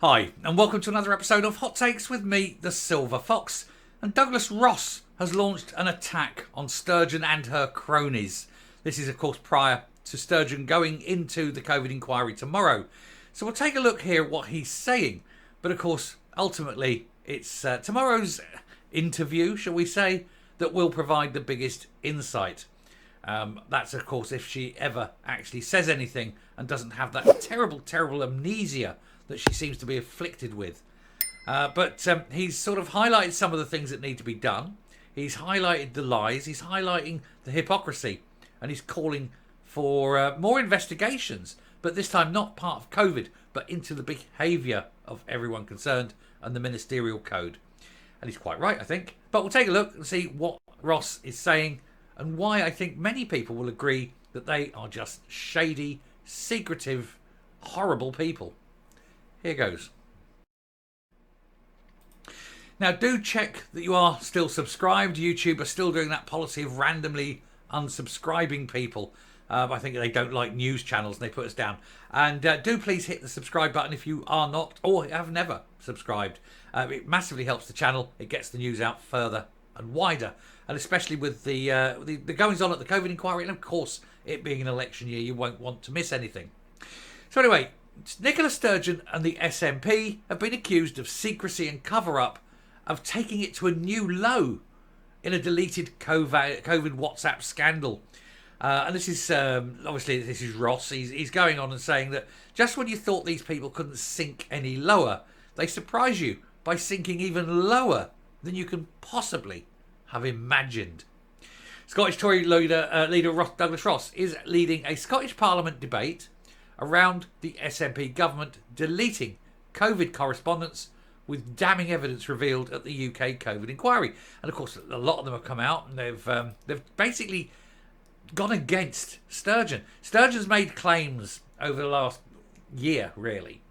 Hi, and welcome to another episode of Hot Takes with me, the Silver Fox. And Douglas Ross has launched an attack on Sturgeon and her cronies. This is, of course, prior to Sturgeon going into the COVID inquiry tomorrow. So we'll take a look here at what he's saying. But, of course, ultimately, it's tomorrow's interview, shall we say, that will provide the biggest insight. That's, of course, if she ever actually says anything and doesn't have that terrible, terrible amnesia that she seems to be afflicted with. But he's sort of highlighted some of the things that need to be done. He's highlighted the lies. He's highlighting the hypocrisy. And he's calling for more investigations. But this time not part of COVID, but into the behaviour of everyone concerned and the ministerial code. And he's quite right, I think. But we'll take a look and see what Ross is saying and why I think many people will agree that they are just shady, secretive, horrible people. Here goes. Now, do check that you are still subscribed. YouTube are still doing that policy of randomly unsubscribing people. I think they don't like news channels and they put us down. And do please hit the subscribe button if you are not or have never subscribed. It massively helps the channel. It gets the news out further and wider. And especially with the goings on at the COVID inquiry. And of course, it being an election year, you won't want to miss anything. So anyway, Nicola Sturgeon and the SNP have been accused of secrecy and cover-up of taking it to a new low in a deleted COVID WhatsApp scandal. And this is, obviously, this is Ross. He's going on and saying that just when you thought these people couldn't sink any lower, they surprise you by sinking even lower than you can possibly have imagined. Scottish Tory leader Douglas Ross is leading a Scottish Parliament debate around the SNP government deleting COVID correspondence with damning evidence revealed at the UK COVID inquiry. And of course, a lot of them have come out and they've basically gone against Sturgeon. Sturgeon's made claims over the last year, really.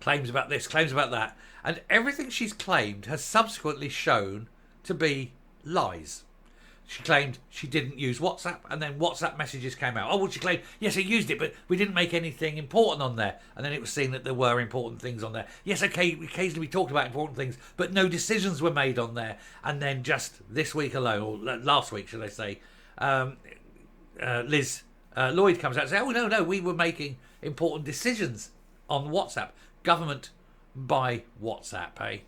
Claims about this, claims about that. And everything she's claimed has subsequently shown to be lies. She claimed she didn't use WhatsApp, and then WhatsApp messages came out. Oh, well, she claimed, yes, I used it, but we didn't make anything important on there. And then it was seen that there were important things on there. Yes, okay, occasionally we talked about important things, but no decisions were made on there. And then just this week alone, or last week, should I say, Liz Lloyd comes out and says, oh, no, we were making important decisions on WhatsApp. Government by WhatsApp, eh?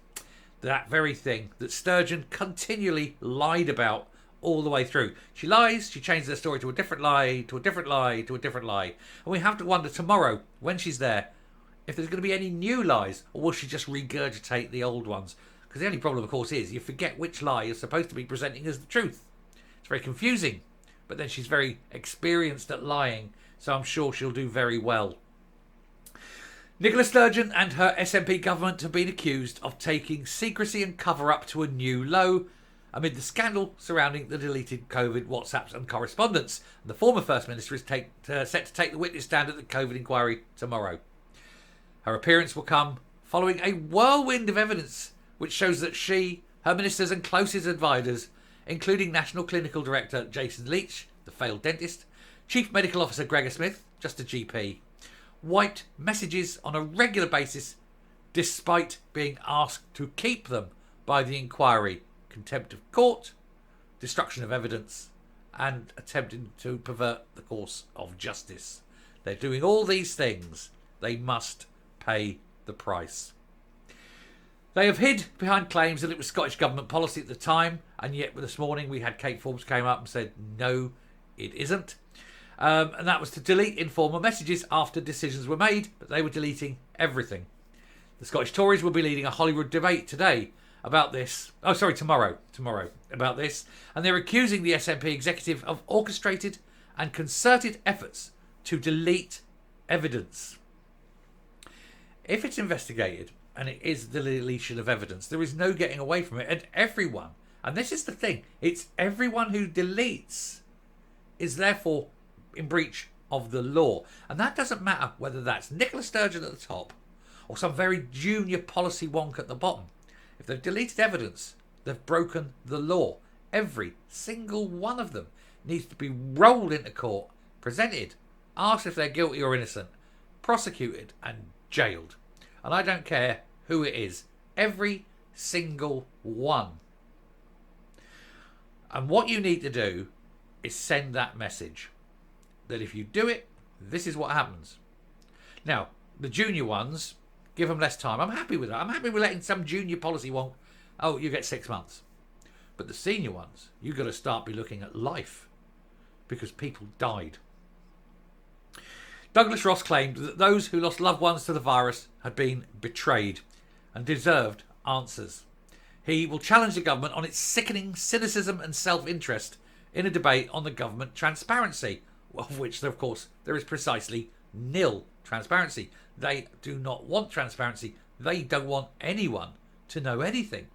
That very thing that Sturgeon continually lied about all the way through. She lies, she changes her story to a different lie, to a different lie, to a different lie. And we have to wonder tomorrow, when she's there, if there's going to be any new lies, or will she just regurgitate the old ones? Because the only problem, of course, is you forget which lie you're supposed to be presenting as the truth. It's very confusing. But then she's very experienced at lying, so I'm sure she'll do very well. Nicola Sturgeon and her SNP government have been accused of taking secrecy and cover-up to a new low amid the scandal surrounding the deleted COVID WhatsApps and correspondence. The former First Minister is set to take the witness stand at the COVID inquiry tomorrow. Her appearance will come following a whirlwind of evidence which shows that she, her ministers and closest advisors, including National Clinical Director Jason Leach, the failed dentist, Chief Medical Officer Gregor Smith, just a GP, wiped messages on a regular basis despite being asked to keep them by the inquiry. Contempt of court, destruction of evidence, and attempting to pervert the course of justice. They're doing all these things. They must pay the price. They have hid behind claims that it was Scottish Government policy at the time, and yet this morning we had Kate Forbes came up and said, no, it isn't. And that was to delete informal messages after decisions were made, but they were deleting everything. The Scottish Tories will be leading a Hollywood debate today about this. Oh, sorry, tomorrow about this. And they're accusing the SNP executive of orchestrated and concerted efforts to delete evidence. If it's investigated and it is the deletion of evidence, there is no getting away from it. And everyone, and this is the thing, it's everyone who deletes is therefore in breach of the law. And that doesn't matter whether that's Nicola Sturgeon at the top or some very junior policy wonk at the bottom. If they've deleted evidence, they've broken the law. Every single one of them needs to be rolled into court, presented, asked if they're guilty or innocent, prosecuted and jailed. And I don't care who it is. Every single one. And what you need to do is send that message. That if you do it, this is what happens. Now, the junior ones, give them less time. I'm happy with that. I'm happy with letting some junior policy wonk, oh, you get 6 months. But the senior ones, you've got to start be looking at life. Because people died. Douglas Ross claimed that those who lost loved ones to the virus had been betrayed and deserved answers. He will challenge the government on its sickening cynicism and self-interest in a debate on the government transparency, of which, of course, there is precisely nil transparency. They do not want transparency. They don't want anyone to know anything.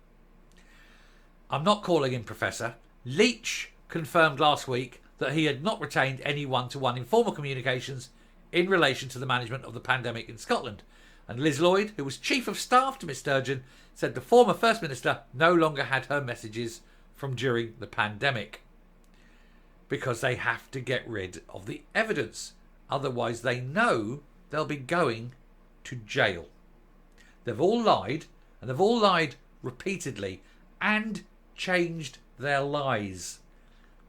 I'm not calling him Professor. Leach confirmed last week that he had not retained any one-to-one informal communications in relation to the management of the pandemic in Scotland. And Liz Lloyd, who was Chief of Staff to Miss Sturgeon, said the former First Minister no longer had her messages from during the pandemic. Because they have to get rid of the evidence. Otherwise they know they'll be going to jail. They've all lied, and they've all lied repeatedly, and changed their lies.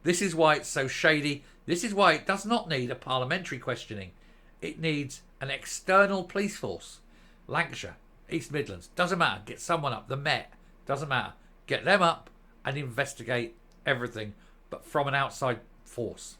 This is why it's so shady. This is why it does not need a parliamentary questioning. It needs an external police force. Lancashire, East Midlands, doesn't matter. Get someone up. The Met, doesn't matter. Get them up and investigate everything, but from an outside force.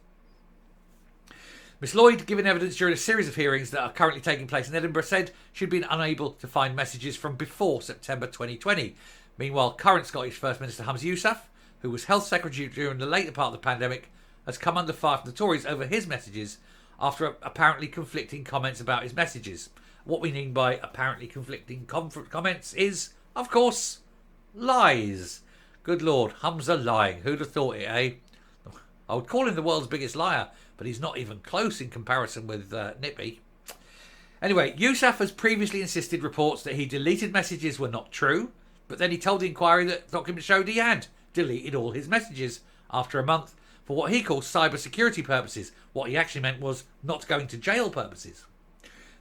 Miss Lloyd, giving evidence during a series of hearings that are currently taking place in Edinburgh, said she'd been unable to find messages from before September 2020. Meanwhile, current Scottish First Minister Humza Yousaf, who was Health Secretary during the later part of the pandemic, has come under fire from the Tories over his messages after apparently conflicting comments about his messages. What we mean by apparently conflicting comments is, of course, lies. Good Lord, Humza lying. Who'd have thought it, eh? I would call him the world's biggest liar, but he's not even close in comparison with Nippy. Anyway, Yousaf has previously insisted reports that he deleted messages were not true, but then he told the inquiry that documents showed he had deleted all his messages after a month for what he calls cyber security purposes. What he actually meant was not going to jail purposes.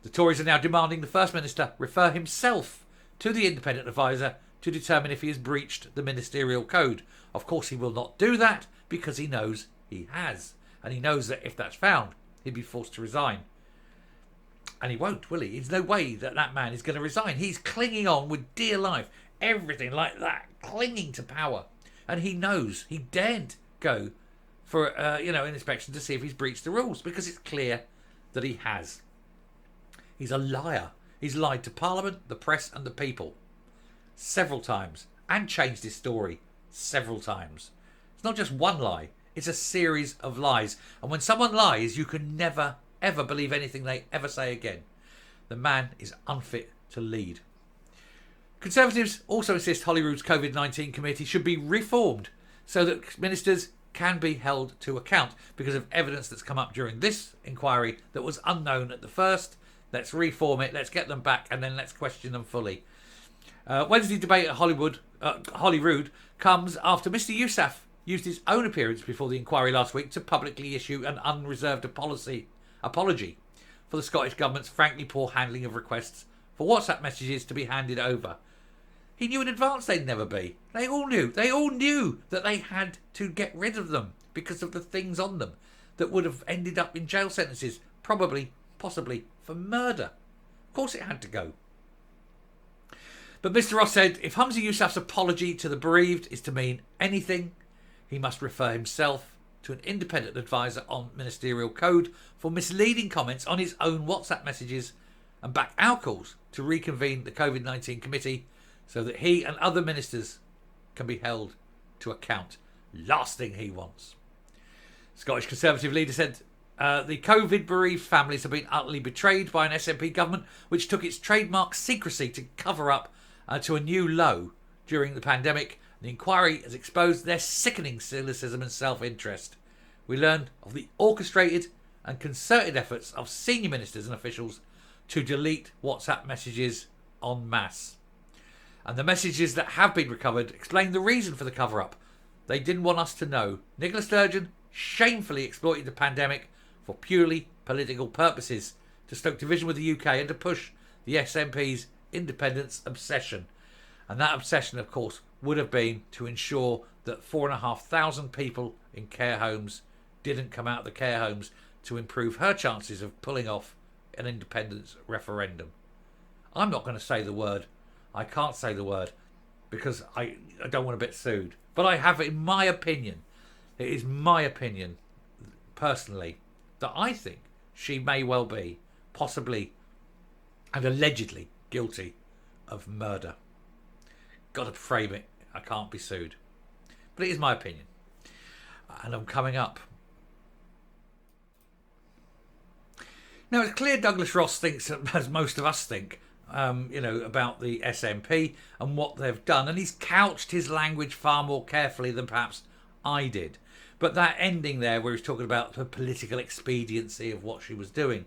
The Tories are now demanding the First Minister refer himself to the independent advisor to determine if he has breached the ministerial code. Of course, he will not do that because he knows he has. And he knows that if that's found, he'd be forced to resign. And he won't, will he? There's no way that that man is going to resign. He's clinging on with dear life. Everything like that. Clinging to power. And he knows he daren't go for an inspection to see if he's breached the rules because it's clear that he has. He's a liar. He's lied to Parliament, the press and the people several times and changed his story several times. It's not just one lie. It's a series of lies. And when someone lies, you can never, ever believe anything they ever say again. The man is unfit to lead. Conservatives also insist Holyrood's COVID-19 committee should be reformed so that ministers can be held to account because of evidence that's come up during this inquiry that was unknown at the first. Let's reform it, let's get them back, and then let's question them fully. Wednesday debate at Holyrood comes after Mr Yousaf used his own appearance before the inquiry last week to publicly issue an unreserved apology for the Scottish Government's frankly poor handling of requests for WhatsApp messages to be handed over. He knew in advance they'd never be. They all knew. They all knew that they had to get rid of them because of the things on them that would have ended up in jail sentences, probably, possibly, for murder. Of course it had to go. But Mr Ross said if Humza Yousaf's apology to the bereaved is to mean anything, he must refer himself to an independent advisor on ministerial code for misleading comments on his own WhatsApp messages and back our calls to reconvene the COVID-19 committee so that he and other ministers can be held to account. Last thing he wants. Scottish Conservative leader said the COVID bereaved families have been utterly betrayed by an SNP government which took its trademark secrecy to cover up to a new low during the pandemic. The inquiry has exposed their sickening cynicism and self-interest. We learned of the orchestrated and concerted efforts of senior ministers and officials to delete WhatsApp messages en masse. And the messages that have been recovered explain the reason for the cover-up. They didn't want us to know. Nicola Sturgeon shamefully exploited the pandemic for purely political purposes to stoke division with the UK and to push the SNP's independence obsession. And that obsession, of course, would have been to ensure that 4,500 people in care homes didn't come out of the care homes, to improve her chances of pulling off an independence referendum. I'm not going to say the word. I can't say the word because I don't want to get sued. But I have, in my opinion, it is my opinion, personally, that I think she may well be, possibly and allegedly, guilty of murder. Got to frame it. I can't be sued. But it is my opinion. And I'm coming up. Now, it's clear Douglas Ross thinks, as most of us think, about the SNP and what they've done. And he's couched his language far more carefully than perhaps I did. But that ending there, where he's talking about the political expediency of what she was doing,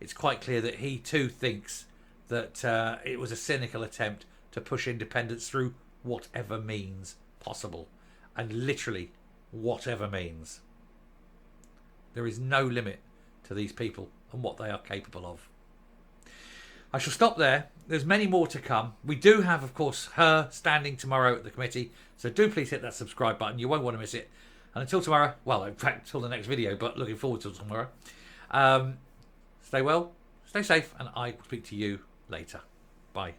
it's quite clear that he too thinks that it was a cynical attempt to push independence through whatever means possible. And literally, whatever means. There is no limit to these people and what they are capable of. I shall stop there. There's many more to come. We do have, of course, her standing tomorrow at the committee. So do please hit that subscribe button. You won't want to miss it. And until tomorrow, well, in fact, until the next video, but looking forward to tomorrow. Stay well, stay safe, and I will speak to you later. Bye.